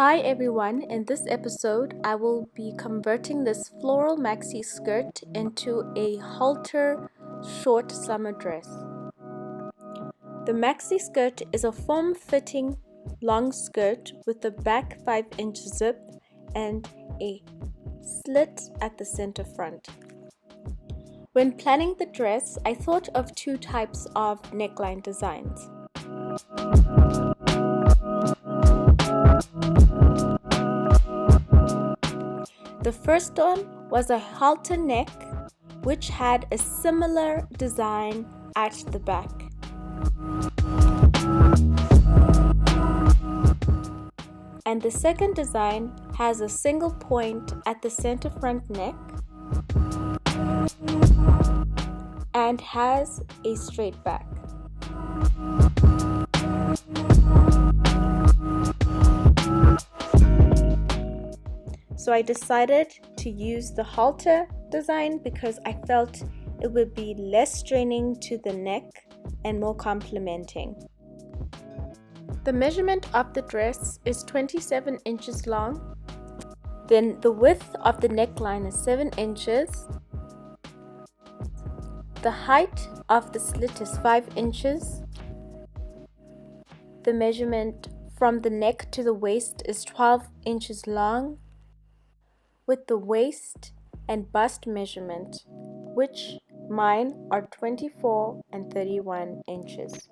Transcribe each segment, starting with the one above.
Hi everyone, in this episode I will be converting this Floral Maxi Skirt into a halter short summer dress. The Maxi Skirt is a form-fitting long skirt with a back 5-inch zip and a slit at the center front. When planning the dress, I thought of two types of neckline designs. The first one was a halter neck, which had a similar design at the back. And the second design has a single point at the center front neck and has a straight back. So I decided to use the halter design because I felt it would be less straining to the neck and more complementing. The measurement of the dress is 27 inches long. Then the width of the neckline is 7 inches. The height of the slit is 5 inches. The measurement from the neck to the waist is 12 inches long, with the waist and bust measurement, which mine are 24 and 31 inches.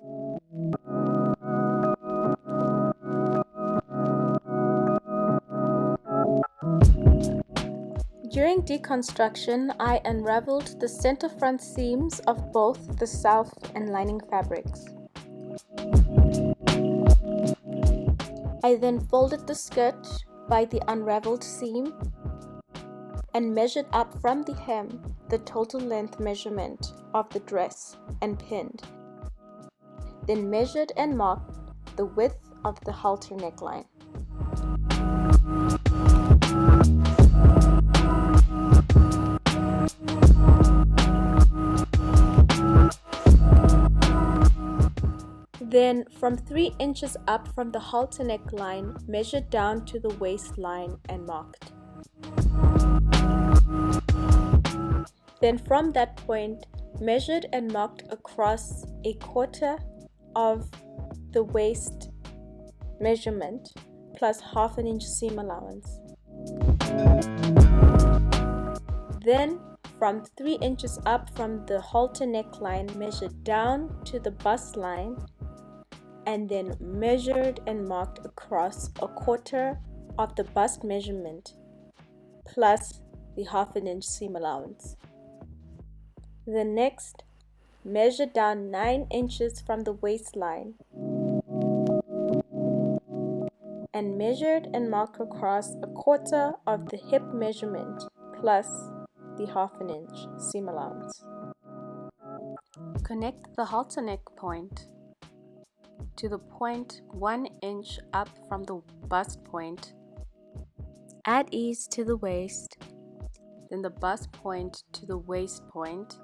During deconstruction, I unraveled the center front seams of both the self and lining fabrics. I then folded the skirt by the unraveled seam and measured up from the hem the total length measurement of the dress and pinned. Then measured and marked the width of the halter neckline. Then from 3 inches up from the halter neckline, measured down to the waistline and marked. Then from that point, measured and marked across a quarter of the waist measurement plus half an inch seam allowance. Then from 3 inches up from the halter neckline, measured down to the bust line and then measured and marked across a quarter of the bust measurement plus the half an inch seam allowance. The next, measured down 9 inches from the waistline and measured and marked across a quarter of the hip measurement plus the half an inch seam allowance. Connect the halter neck point to the point 1 inch up from the bust point. Add ease to the waist, then the bust point to the waist point,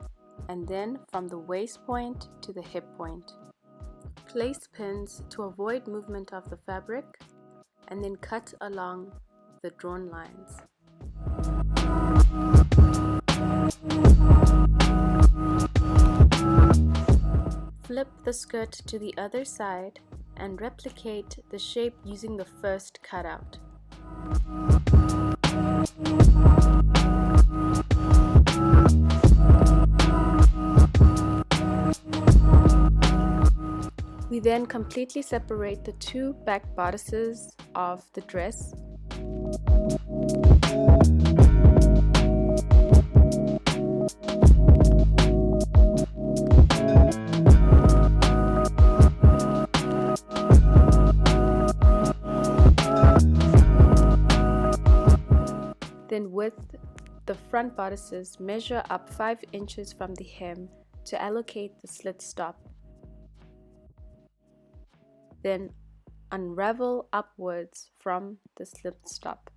and then from the waist point to the hip point. Place pins to avoid movement of the fabric, and then cut along the drawn lines. Flip the skirt to the other side and replicate the shape using the first cutout. We then completely separate the two back bodices of the dress. Then with the front bodices, measure up 5 inches from the hem to allocate the slit stop. Then unravel upwards from the slit stop.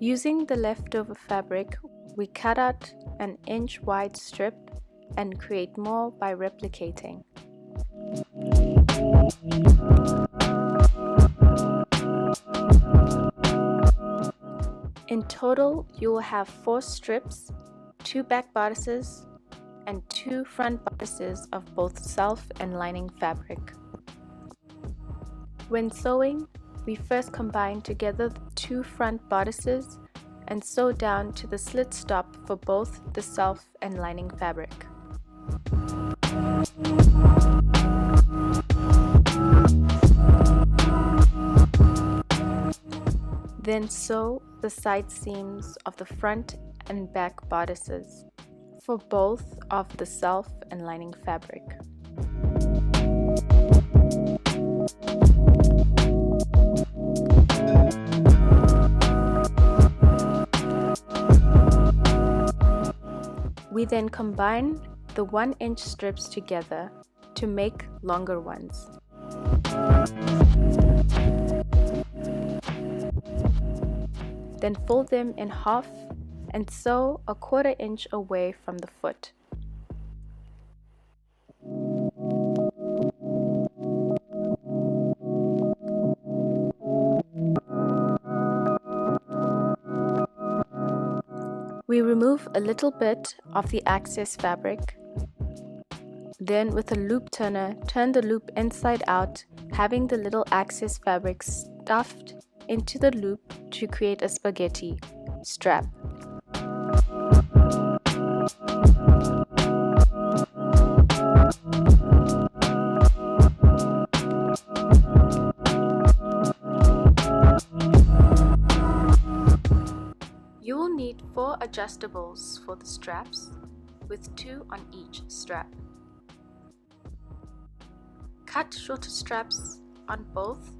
Using the leftover fabric, we cut out an inch wide strip and create more by replicating. In total, you will have 4 strips, 2 back bodices, and 2 front bodices of both self and lining fabric. When sewing, we first combine together the 2 front bodices and sew down to the slit stop for both the self and lining fabric. Then sew the side seams of the front and back bodices for both of the self and lining fabric. We then combine the 1-inch strips together to make longer ones. Then fold them in half and sew a 1/4 inch away from the foot. We remove a little bit of the excess fabric. Then with a loop turner, turn the loop inside out, having the little excess fabric stuffed into the loop to create a spaghetti strap. You will need 4 adjustables for the straps, with 2 on each strap. Cut shorter straps on both.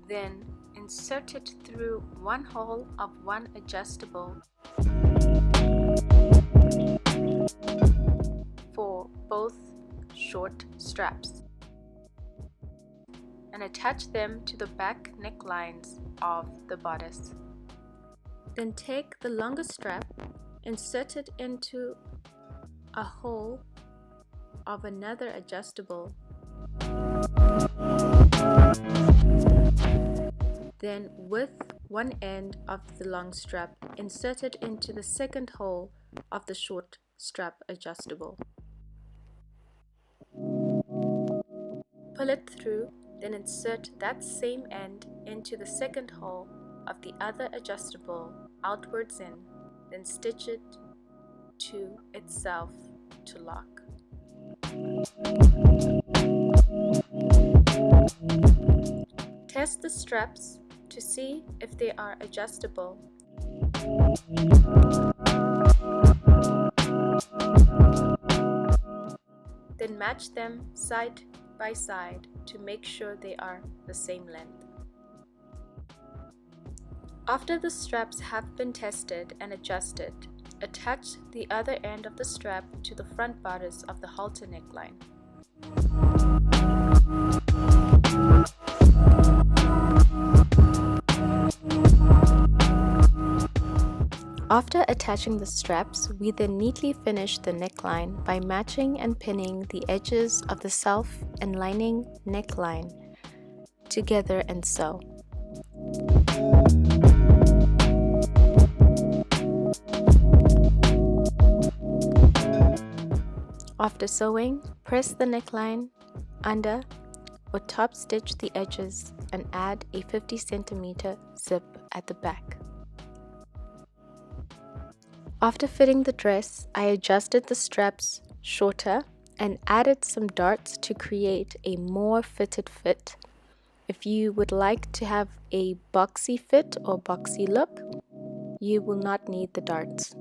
Then insert it through one hole of one adjustable for both short straps, and attach them to the back necklines of the bodice. Then take the longer strap, insert it into a hole of another adjustable, then with one end of the long strap, insert it into the second hole of the short strap adjustable. Pull it through, then insert that same end into the second hole of the other adjustable outwards in, then stitch it to itself to lock. Test the straps to see if they are adjustable. Then match them side by side to make sure they are the same length. After the straps have been tested and adjusted, attach the other end of the strap to the front bodice of the halter neckline. After attaching the straps, we then neatly finish the neckline by matching and pinning the edges of the self and lining neckline together and sew. After sewing, press the neckline under or top stitch the edges and add a 50 cm zip at the back. After fitting the dress, I adjusted the straps shorter and added some darts to create a more fitted fit. If you would like to have a boxy fit or boxy look, you will not need the darts.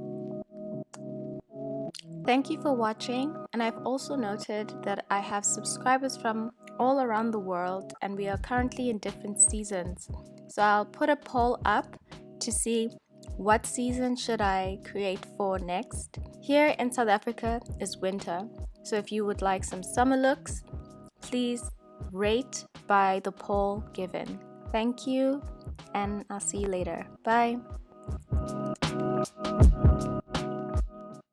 Thank you for watching, and I've also noted that I have subscribers from all around the world and we are currently in different seasons. So I'll put a poll up to see what season should I create for next. Here in South Africa is winter, so if you would like some summer looks, please rate by the poll given. Thank you, and I'll see you later. Bye.